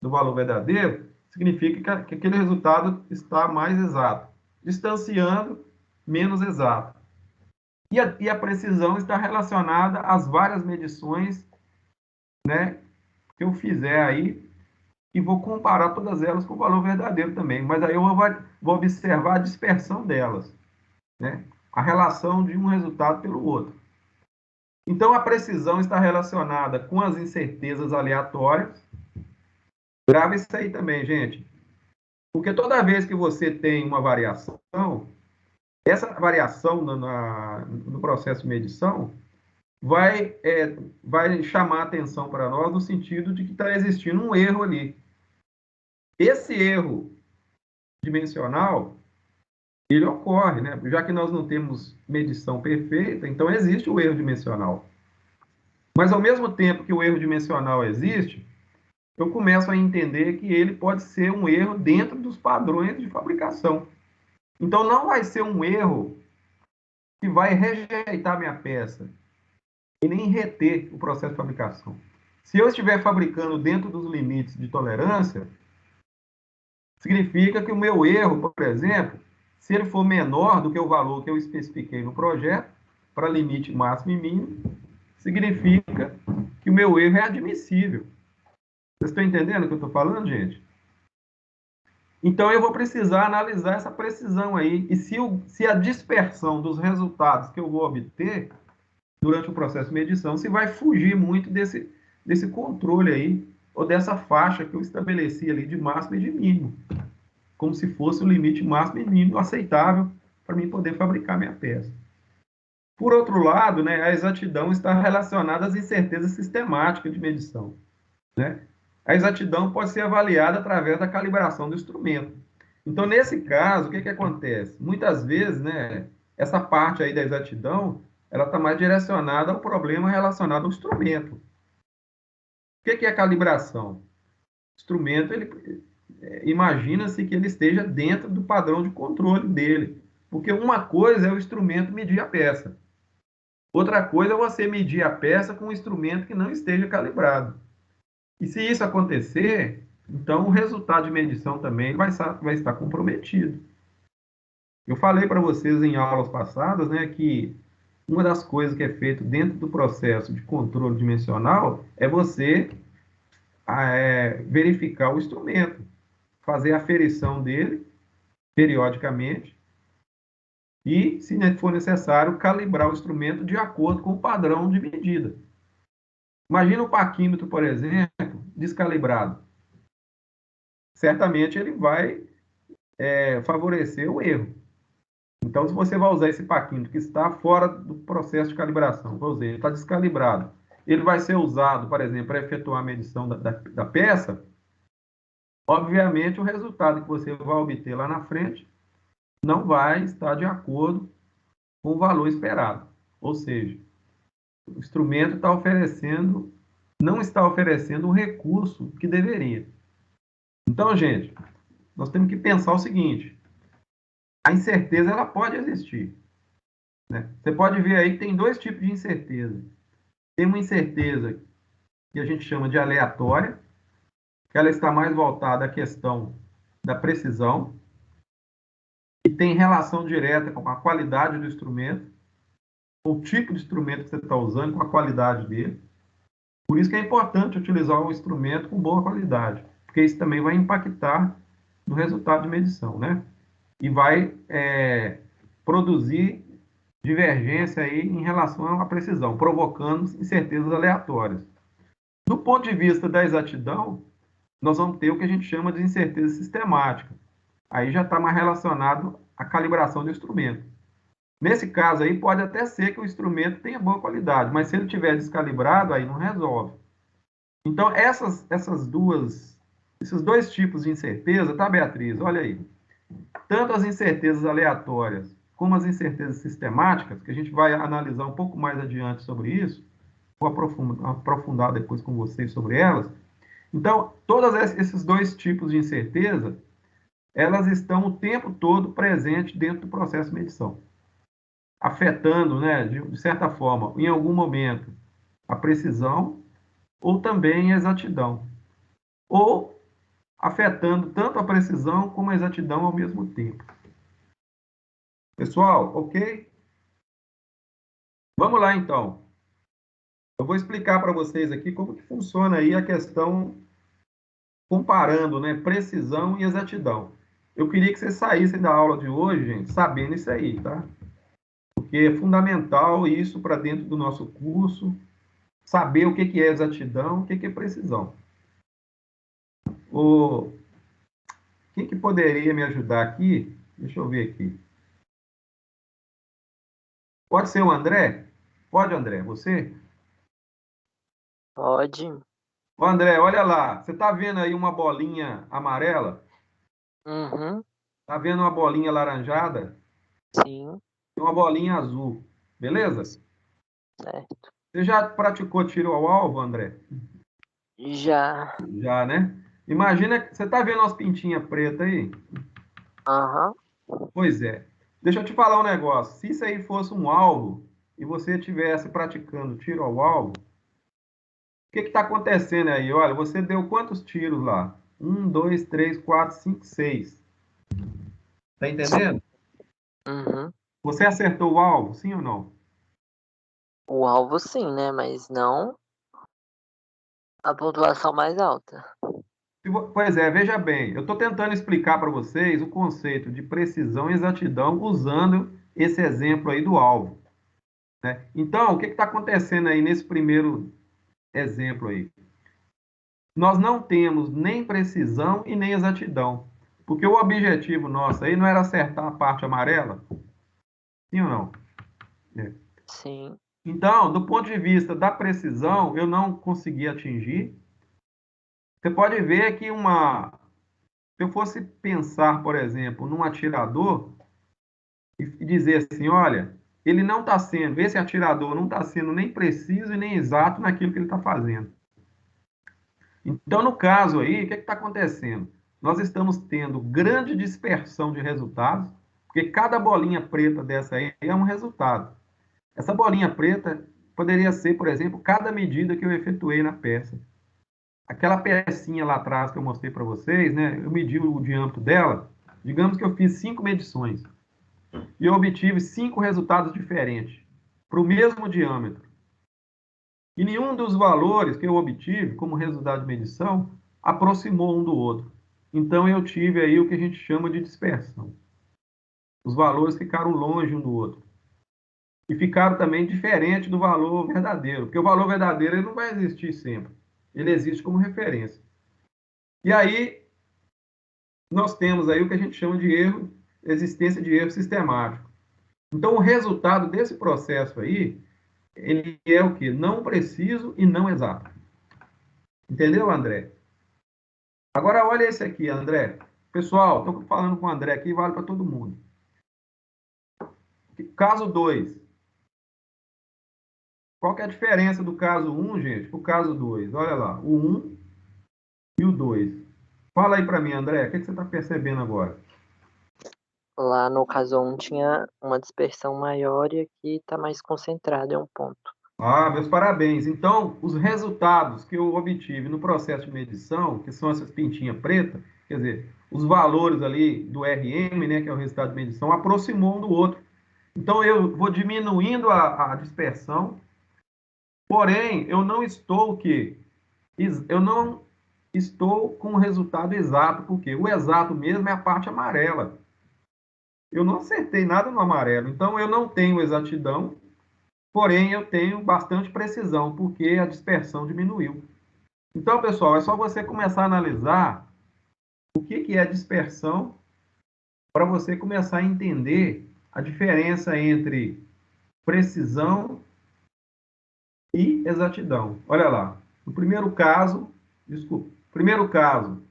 do valor verdadeiro, significa que aquele resultado está mais exato. Distanciando, menos exato. E a precisão está relacionada às várias medições, né, que eu fizer aí, e vou comparar todas elas com o valor verdadeiro também. Mas aí eu vou observar a dispersão delas, né, a relação de um resultado pelo outro. Então, a precisão está relacionada com as incertezas aleatórias. Grava isso aí também, gente. Porque toda vez que você tem uma variação, essa variação no processo de medição vai chamar a atenção para nós no sentido de que está existindo um erro ali. Esse erro dimensional, ele ocorre, né? Já que nós não temos medição perfeita, então existe o erro dimensional. Mas, ao mesmo tempo que o erro dimensional existe, eu começo a entender que ele pode ser um erro dentro dos padrões de fabricação. Então, não vai ser um erro que vai rejeitar minha peça e nem reter o processo de fabricação. Se eu estiver fabricando dentro dos limites de tolerância, significa que o meu erro, por exemplo, se ele for menor do que o valor que eu especifiquei no projeto, para limite máximo e mínimo, significa que o meu erro é admissível. Vocês estão entendendo o que eu estou falando, gente? Então, eu vou precisar analisar essa precisão aí. E se a dispersão dos resultados que eu vou obter durante o processo de medição, se vai fugir muito desse controle aí, ou dessa faixa que eu estabeleci ali de máximo e de mínimo, como se fosse o limite máximo e mínimo aceitável para mim poder fabricar minha peça. Por outro lado, né, a exatidão está relacionada às incertezas sistemáticas de medição, né? A exatidão pode ser avaliada através da calibração do instrumento. Então, nesse caso, o que acontece? Muitas vezes, né, essa parte aí da exatidão, ela está mais direcionada ao problema relacionado ao instrumento. O que é a calibração? O instrumento, imagina-se que ele esteja dentro do padrão de controle dele. Porque uma coisa é o instrumento medir a peça. Outra coisa é você medir a peça com um instrumento que não esteja calibrado. E se isso acontecer, então o resultado de medição também vai estar comprometido. Eu falei para vocês em aulas passadas, né, que uma das coisas que é feito dentro do processo de controle dimensional é você verificar o instrumento, fazer a aferição dele periodicamente e, se for necessário, calibrar o instrumento de acordo com o padrão de medida. Imagina o paquímetro, por exemplo, descalibrado. Certamente ele vai favorecer o erro. Então, se você vai usar esse paquímetro que está fora do processo de calibração, vou dizer, ele está descalibrado, ele vai ser usado, por exemplo, para efetuar a medição da peça, obviamente o resultado que você vai obter lá na frente não vai estar de acordo com o valor esperado. Ou seja, o instrumento não está oferecendo o recurso que deveria. Então, gente, nós temos que pensar o seguinte: a incerteza ela pode existir, né? Você pode ver aí que tem dois tipos de incerteza. Tem uma incerteza que a gente chama de aleatória, que ela está mais voltada à questão da precisão, e tem relação direta com a qualidade do instrumento, o tipo de instrumento que você está usando, com a qualidade dele. Por isso que é importante utilizar o instrumento com boa qualidade, porque isso também vai impactar no resultado de medição, né? E vai produzir divergência aí em relação à precisão, provocando incertezas aleatórias. Do ponto de vista da exatidão, nós vamos ter o que a gente chama de incerteza sistemática. Aí já está mais relacionado à calibração do instrumento. Nesse caso aí, pode até ser que o instrumento tenha boa qualidade, mas se ele estiver descalibrado, aí não resolve. Então, esses dois tipos de incerteza, tá, Beatriz? Olha aí. Tanto as incertezas aleatórias como as incertezas sistemáticas, que a gente vai analisar um pouco mais adiante sobre isso, vou aprofundar depois com vocês sobre elas. Então, todos esses dois tipos de incerteza, elas estão o tempo todo presentes dentro do processo de medição, afetando, né, de certa forma, em algum momento, a precisão ou também a exatidão, ou afetando tanto a precisão como a exatidão ao mesmo tempo. Pessoal, ok? Vamos lá, então. Eu vou explicar para vocês aqui como que funciona aí a questão comparando, né, precisão e exatidão. Eu queria que vocês saíssem da aula de hoje, gente, sabendo isso aí, tá? Porque é fundamental isso para dentro do nosso curso, saber o que que é exatidão, o que que é precisão. O... Quem que poderia me ajudar aqui? Deixa eu ver aqui. Pode ser o André? Pode, André, você? Pode. Ô, André, olha lá. Você está vendo aí uma bolinha amarela? Uhum, Está vendo uma bolinha laranjada? sim, E uma bolinha azul. Beleza? certo. Você já praticou tiro ao alvo, André? Já. Já, né? Imagina que você está vendo umas pintinhas pretas aí? Aham. Pois é. Deixa eu te falar um negócio. Se isso aí fosse um alvo e você estivesse praticando tiro ao alvo, o que está acontecendo aí? Olha, você deu quantos tiros lá? Um, dois, três, quatro, cinco, seis. Tá entendendo? Uhum. Você acertou o alvo, sim ou não? O alvo sim, né? Mas não a pontuação mais alta. Pois é, veja bem, eu estou tentando explicar para vocês o conceito de precisão e exatidão usando esse exemplo aí do alvo, né? Então, o que está acontecendo aí nesse primeiro exemplo aí? Nós não temos nem precisão e nem exatidão, porque o objetivo nosso aí não era acertar a parte amarela, sim ou não? É. Sim. Então, do ponto de vista da precisão, eu não consegui atingir. Você pode ver que se eu fosse pensar, por exemplo, num atirador e dizer assim, olha, ele não está sendo, esse atirador não está sendo nem preciso e nem exato naquilo que ele está fazendo. Então, no caso aí, o que está acontecendo? Nós estamos tendo grande dispersão de resultados, porque cada bolinha preta dessa aí é um resultado. Essa bolinha preta poderia ser, por exemplo, cada medida que eu efetuei na peça. Aquela pecinha lá atrás que eu mostrei para vocês, né? Eu medi o diâmetro dela. Digamos que eu fiz 5 medições e eu obtive 5 resultados diferentes para o mesmo diâmetro. E nenhum dos valores que eu obtive como resultado de medição aproximou um do outro. Então eu tive aí o que a gente chama de dispersão. Os valores ficaram longe um do outro. E ficaram também diferentes do valor verdadeiro, porque o valor verdadeiro ele não vai existir sempre. Ele existe como referência. E aí nós temos aí o que a gente chama de erro, existência de erro sistemático. Então, o resultado desse processo aí, ele é o quê? Não preciso e não exato. Entendeu, André? Agora, olha esse aqui, André. Pessoal, estou falando com o André aqui, vale para todo mundo. Caso 2. Qual que é a diferença do caso 1, gente, para o caso 2? Olha lá, o 1 e o 2. Fala aí para mim, André, o que você está percebendo agora? Lá no caso 1 tinha uma dispersão maior e aqui está mais concentrado em um ponto. Ah, meus parabéns. Então, os resultados que eu obtive no processo de medição, que são essas pintinhas pretas, quer dizer, os valores ali do RM, né, que é o resultado de medição, aproximou um do outro. Então, eu vou diminuindo a dispersão, porém, eu não estou o quê? Eu não estou com o resultado exato, porque o exato mesmo é a parte amarela. Eu não acertei nada no amarelo, então eu não tenho exatidão, porém eu tenho bastante precisão, porque a dispersão diminuiu. Então, pessoal, é só você começar a analisar o que é dispersão para você começar a entender a diferença entre precisão e exatidão. Olha lá, no primeiro caso, desculpa, primeiro caso,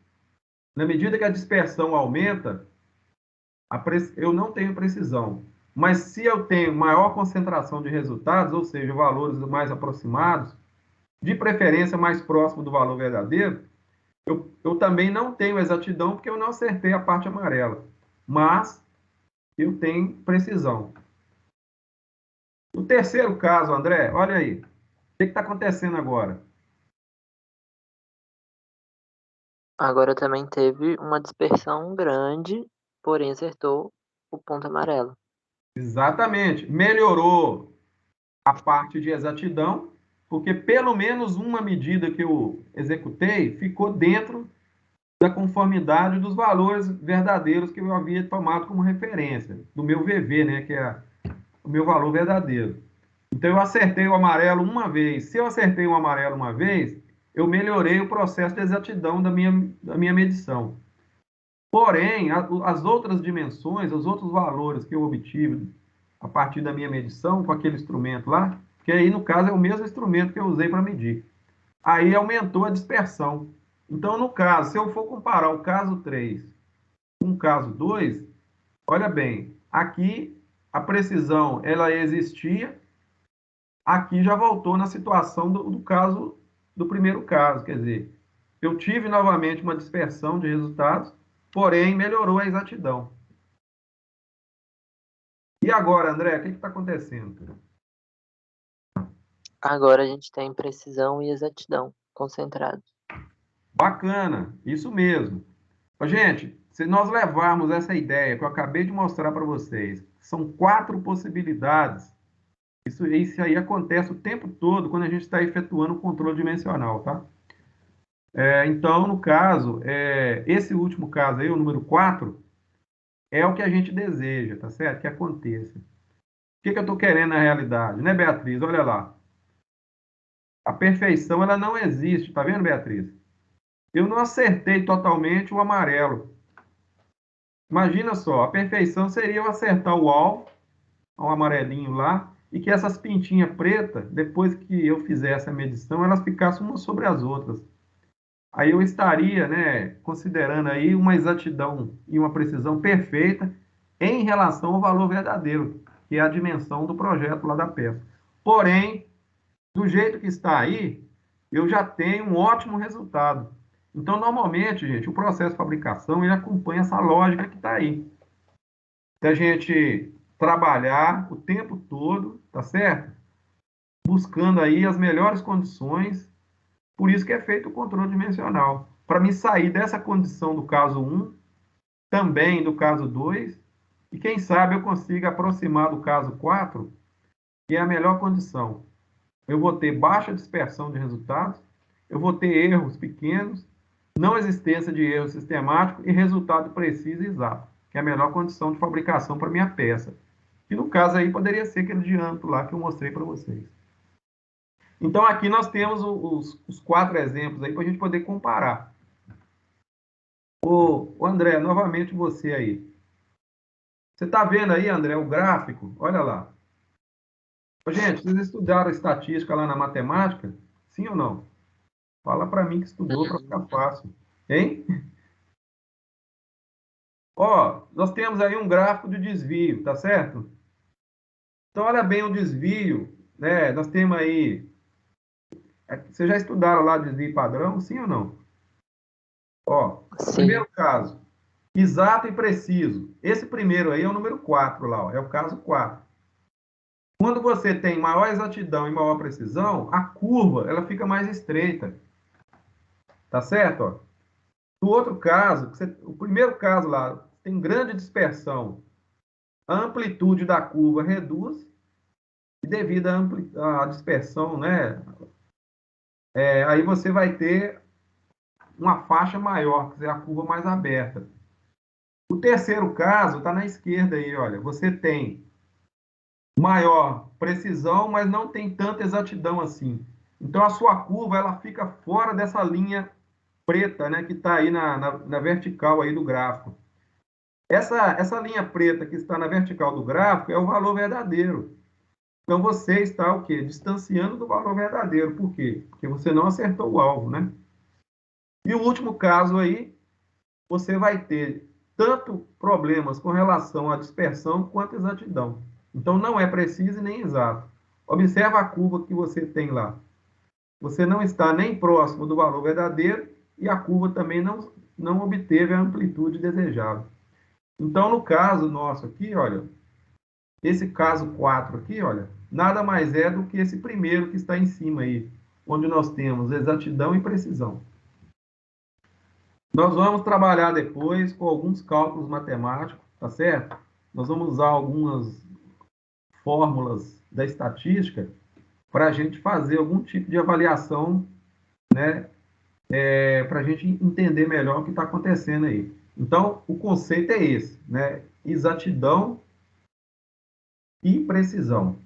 na medida que a dispersão aumenta, eu não tenho precisão. Mas se eu tenho maior concentração de resultados, ou seja, valores mais aproximados, de preferência mais próximo do valor verdadeiro, eu também não tenho exatidão porque eu não acertei a parte amarela. Mas eu tenho precisão. No terceiro caso, André, olha aí. O que está acontecendo agora? Agora também teve uma dispersão grande, porém acertou o ponto amarelo. Exatamente. Melhorou a parte de exatidão, porque pelo menos uma medida que eu executei ficou dentro da conformidade dos valores verdadeiros que eu havia tomado como referência, do meu VV, né, que é o meu valor verdadeiro. Então eu acertei o amarelo uma vez. Se eu acertei o amarelo uma vez, eu melhorei o processo de exatidão da minha medição. Porém, as outras dimensões, os outros valores que eu obtive a partir da minha medição com aquele instrumento lá, que aí no caso é o mesmo instrumento que eu usei para medir, aí aumentou a dispersão. Então, no caso, se eu for comparar o caso 3 com o caso 2, olha bem, aqui a precisão ela existia, aqui já voltou na situação do caso do primeiro caso, quer dizer, eu tive novamente uma dispersão de resultados, porém melhorou a exatidão. E agora, André, o que está acontecendo? Agora a gente tem precisão e exatidão concentrados. Bacana, isso mesmo. Gente, se nós levarmos essa ideia que eu acabei de mostrar para vocês, são 4 possibilidades. Isso aí acontece o tempo todo quando a gente está efetuando o controle dimensional, tá? Então, no caso, esse último caso aí, o número 4, é o que a gente deseja, tá certo? Que aconteça. O que eu estou querendo na realidade, né, Beatriz? Olha lá. A perfeição, ela não existe, tá vendo, Beatriz? Eu não acertei totalmente o amarelo. Imagina só, a perfeição seria eu acertar o alvo, um amarelinho lá, e que essas pintinhas pretas, depois que eu fizesse a medição, elas ficassem umas sobre as outras. Aí eu estaria, né, considerando aí uma exatidão e uma precisão perfeita em relação ao valor verdadeiro, que é a dimensão do projeto lá da peça. Porém, do jeito que está aí, eu já tenho um ótimo resultado. Então, normalmente, gente, o processo de fabricação ele acompanha essa lógica que está aí. Da gente trabalhar o tempo todo, tá certo? Buscando aí as melhores condições. Por isso que é feito o controle dimensional. Para me sair dessa condição do caso 1, também do caso 2, e quem sabe eu consiga aproximar do caso 4, que é a melhor condição. Eu vou ter baixa dispersão de resultados, eu vou ter erros pequenos, não existência de erro sistemático e resultado preciso e exato, que é a melhor condição de fabricação para minha peça. Que no caso aí poderia ser aquele diâmetro lá que eu mostrei para vocês. Então aqui nós temos os 4 exemplos aí para a gente poder comparar. O André, novamente você aí. Você está vendo aí, André, o gráfico? Olha lá. Gente, vocês estudaram estatística lá na matemática? Sim ou não? Fala para mim que estudou para ficar fácil. Hein? Ó, nós temos aí um gráfico de desvio, tá certo? Então, olha bem o desvio, né? Nós temos aí. Vocês já estudaram lá desvio padrão, sim ou não? Ó, Sim. primeiro caso, exato e preciso. Esse primeiro aí é o número 4 lá, ó, é o caso 4. Quando você tem maior exatidão e maior precisão, a curva ela fica mais estreita. Tá certo? Ó? No outro caso, o primeiro caso lá, tem grande dispersão. A amplitude da curva reduz, e devido à dispersão, né? Aí você vai ter uma faixa maior, quer dizer, a curva mais aberta. O terceiro caso está na esquerda aí, olha. Você tem maior precisão, mas não tem tanta exatidão assim. Então a sua curva ela fica fora dessa linha preta, né, que está aí na vertical aí do gráfico. Essa linha preta que está na vertical do gráfico é o valor verdadeiro. Então você está o quê? Distanciando do valor verdadeiro. Por quê? Porque você não acertou o alvo, né? E o último caso aí, você vai ter tanto problemas com relação à dispersão quanto à exatidão. Então não é preciso e nem exato. Observa a curva que você tem lá. Você não está nem próximo do valor verdadeiro e a curva também não obteve a amplitude desejável. Então, no caso nosso aqui, olha, esse caso 4 aqui, olha, nada mais é do que esse primeiro que está em cima aí, onde nós temos exatidão e precisão. Nós vamos trabalhar depois com alguns cálculos matemáticos, tá certo? Nós vamos usar algumas fórmulas da estatística para a gente fazer algum tipo de avaliação, né? Para a gente entender melhor o que está acontecendo aí. Então, o conceito é esse, né? Exatidão e precisão.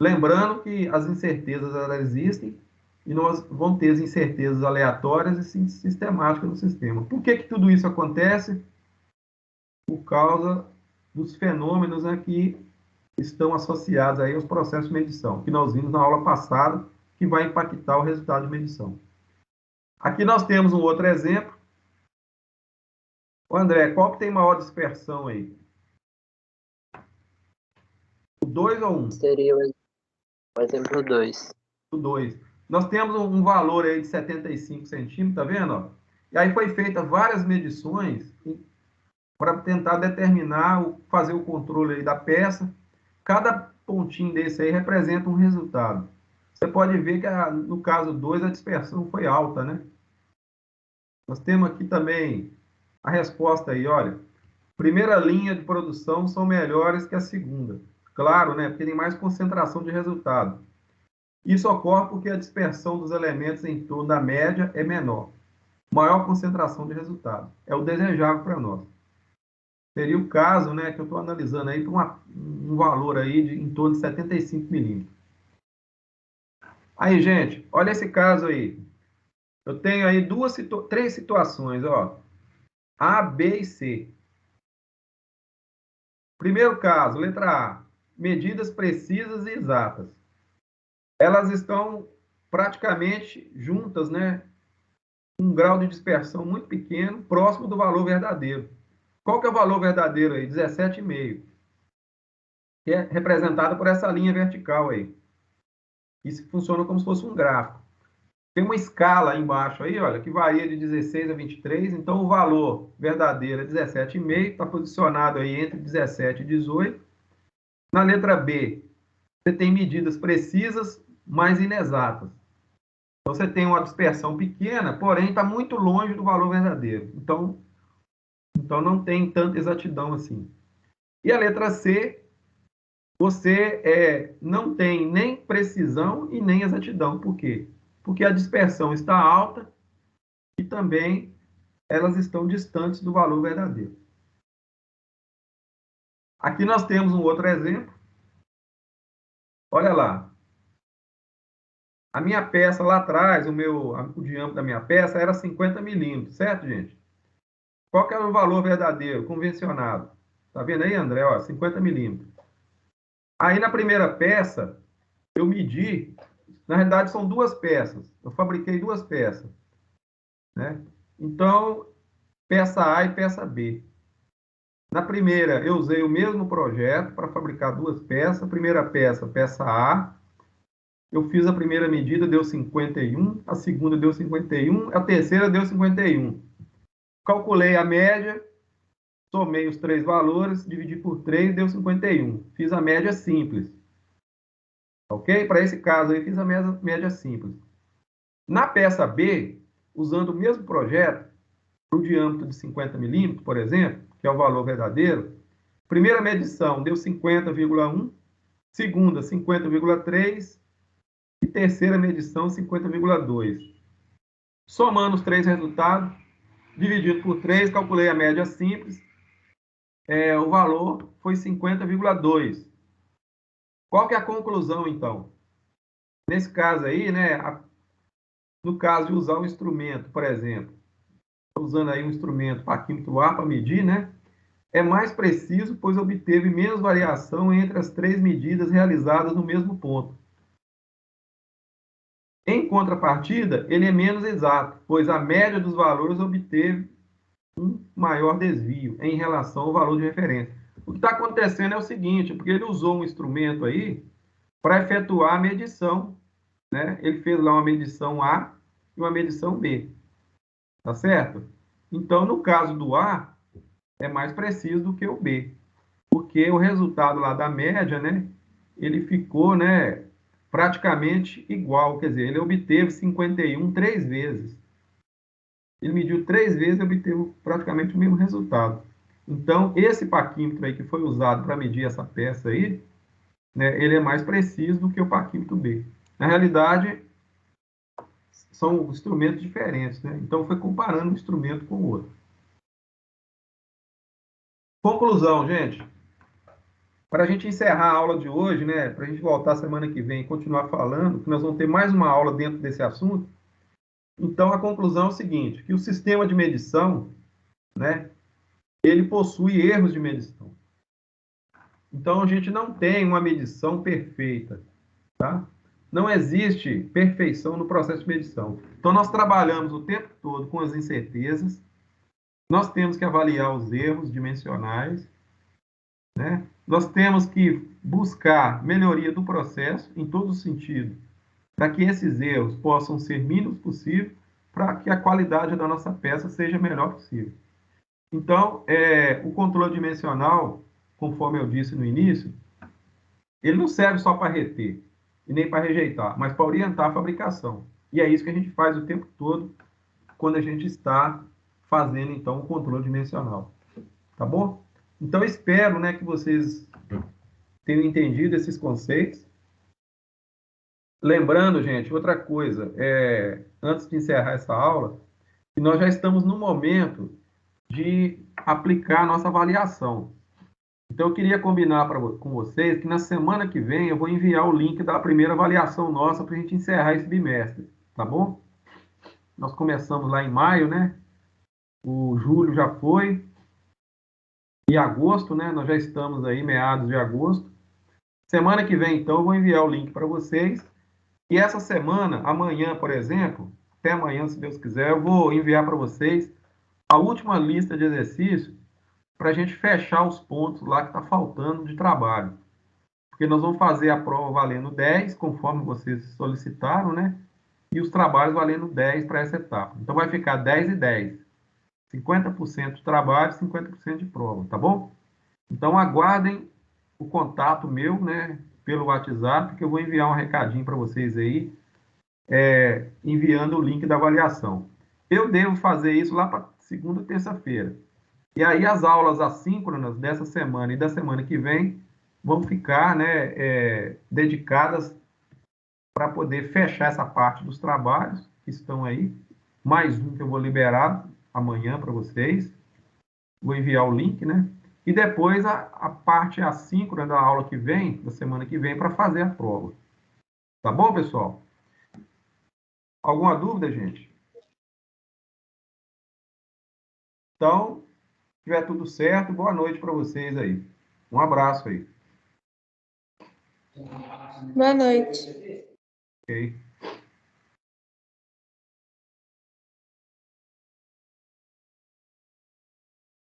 Lembrando que as incertezas elas existem e nós vamos ter as incertezas aleatórias e sistemáticas no sistema. Por que tudo isso acontece? Por causa dos fenômenos, né, que estão associados aí aos processos de medição, que nós vimos na aula passada, que vai impactar o resultado de medição. Aqui nós temos um outro exemplo. Ô André, qual que tem maior dispersão aí? O 2 ou 1? Seria o exemplo 2. O 2. Nós temos um valor aí de 75 centímetros, tá vendo? Ó? E aí foi feita várias medições para tentar determinar, fazer o controle aí da peça. Cada pontinho desse aí representa um resultado. Você pode ver que no caso 2 a dispersão foi alta, né? Nós temos aqui também a resposta aí, olha. Primeira linha de produção são melhores que a segunda. Claro, né? Porque tem mais concentração de resultado. Isso ocorre porque a dispersão dos elementos em torno da média é menor. Maior concentração de resultado. É o desejável para nós. Seria o caso, né, que eu estou analisando aí para um valor aí em torno de 75 milímetros. Aí, gente, olha esse caso aí. Eu tenho aí três situações, ó. A, B e C. Primeiro caso, letra A. Medidas precisas e exatas. Elas estão praticamente juntas, né? Um grau de dispersão muito pequeno, próximo do valor verdadeiro. Qual que é o valor verdadeiro aí? 17,5. Que é representado por essa linha vertical aí. Isso funciona como se fosse um gráfico. Tem uma escala embaixo aí, olha, que varia de 16 a 23, então o valor verdadeiro é 17,5, está posicionado aí entre 17 e 18. Na letra B, você tem medidas precisas, mas inexatas. Então, você tem uma dispersão pequena, porém está muito longe do valor verdadeiro. Então não tem tanta exatidão assim. E a letra C, você não tem nem precisão e nem exatidão. Por quê? Porque a dispersão está alta e também elas estão distantes do valor verdadeiro. Aqui nós temos um outro exemplo. Olha lá. A minha peça lá atrás, o diâmetro da minha peça era 50 milímetros, certo, gente? Qual que é o valor verdadeiro, convencionado? Tá vendo aí, André? Ó, 50 milímetros. Aí na primeira peça, eu medi, na realidade são duas peças. Eu fabriquei duas peças, né? Então, peça A e peça B. Na primeira, eu usei o mesmo projeto para fabricar duas peças. A primeira peça, peça A, eu fiz a primeira medida, deu 51, a segunda deu 51, a terceira deu 51. calculei a média, somei os 3 valores, dividi por 3, deu 51. Fiz a média simples. Ok? Para esse caso aí, fiz a média simples. Na peça B, usando o mesmo projeto, para o diâmetro de 50 milímetros, por exemplo, que é o valor verdadeiro, primeira medição deu 50,1, segunda 50,3 e terceira medição 50,2. Somando os 3 resultados, dividido por 3, calculei a média simples, o valor foi 50,2. Qual que é a conclusão, então? Nesse caso aí, né, no caso de usar um instrumento, por exemplo, usando aí um instrumento paquímetro A para medir, né, é mais preciso, pois obteve menos variação entre as 3 medidas realizadas no mesmo ponto. Em contrapartida, ele é menos exato, pois a média dos valores obteve um maior desvio em relação ao valor de referência. O que está acontecendo é o seguinte, porque ele usou um instrumento aí para efetuar a medição, né? Ele fez lá uma medição A e uma medição B, tá certo? Então, no caso do A, é mais preciso do que o B, porque o resultado lá da média, né? Ele ficou, né? Praticamente igual, quer dizer, ele obteve 51 3 vezes. Ele mediu 3 vezes e obteve praticamente o mesmo resultado. Então, esse paquímetro aí que foi usado para medir essa peça aí, né, ele é mais preciso do que o paquímetro B. Na realidade, são instrumentos diferentes, né? Então, foi comparando um instrumento com o outro. Conclusão, gente. Para a gente encerrar a aula de hoje, né, para a gente voltar semana que vem e continuar falando, que nós vamos ter mais uma aula dentro desse assunto. Então, a conclusão é o seguinte, que o sistema de medição, né, ele possui erros de medição. Então, a gente não tem uma medição perfeita, tá? Não existe perfeição no processo de medição. Então, nós trabalhamos o tempo todo com as incertezas, nós temos que avaliar os erros dimensionais, né? Nós temos que buscar melhoria do processo em todo sentido, para que esses erros possam ser mínimos possível, para que a qualidade da nossa peça seja a melhor possível. Então, o controle dimensional, conforme eu disse no início, ele não serve só para reter e nem para rejeitar, mas para orientar a fabricação. E é isso que a gente faz o tempo todo quando a gente está fazendo, então, o controle dimensional. Tá bom? Então, espero, né, que vocês tenham entendido esses conceitos. Lembrando, gente, outra coisa, antes de encerrar essa aula, que nós já estamos no momento de aplicar a nossa avaliação. Então, eu queria combinar com vocês que na semana que vem eu vou enviar o link da primeira avaliação nossa para a gente encerrar esse bimestre, tá bom? Nós começamos lá em maio, né? O julho já foi. E agosto, né? Nós já estamos aí, meados de agosto. Semana que vem, então, eu vou enviar o link para vocês. E essa semana, amanhã, por exemplo, até amanhã, se Deus quiser, eu vou enviar para vocês a última lista de exercícios para a gente fechar os pontos lá que está faltando de trabalho. Porque nós vamos fazer a prova valendo 10, conforme vocês solicitaram, né? E os trabalhos valendo 10 para essa etapa. Então, vai ficar 10 e 10. 50% de trabalho, 50% de prova, tá bom? Então, aguardem o contato meu, né? Pelo WhatsApp, que eu vou enviar um recadinho para vocês aí, enviando o link da avaliação. Eu devo fazer isso lá para segunda, terça-feira. E aí as aulas assíncronas dessa semana e da semana que vem vão ficar, né, dedicadas para poder fechar essa parte dos trabalhos que estão aí. Mais um que eu vou liberar amanhã para vocês. Vou enviar o link, né? E depois a parte assíncrona da aula que vem, da semana que vem, para fazer a prova. Tá bom, pessoal? Alguma dúvida, gente? Então, se tiver tudo certo, boa noite para vocês aí. Um abraço aí. Boa noite. Ok?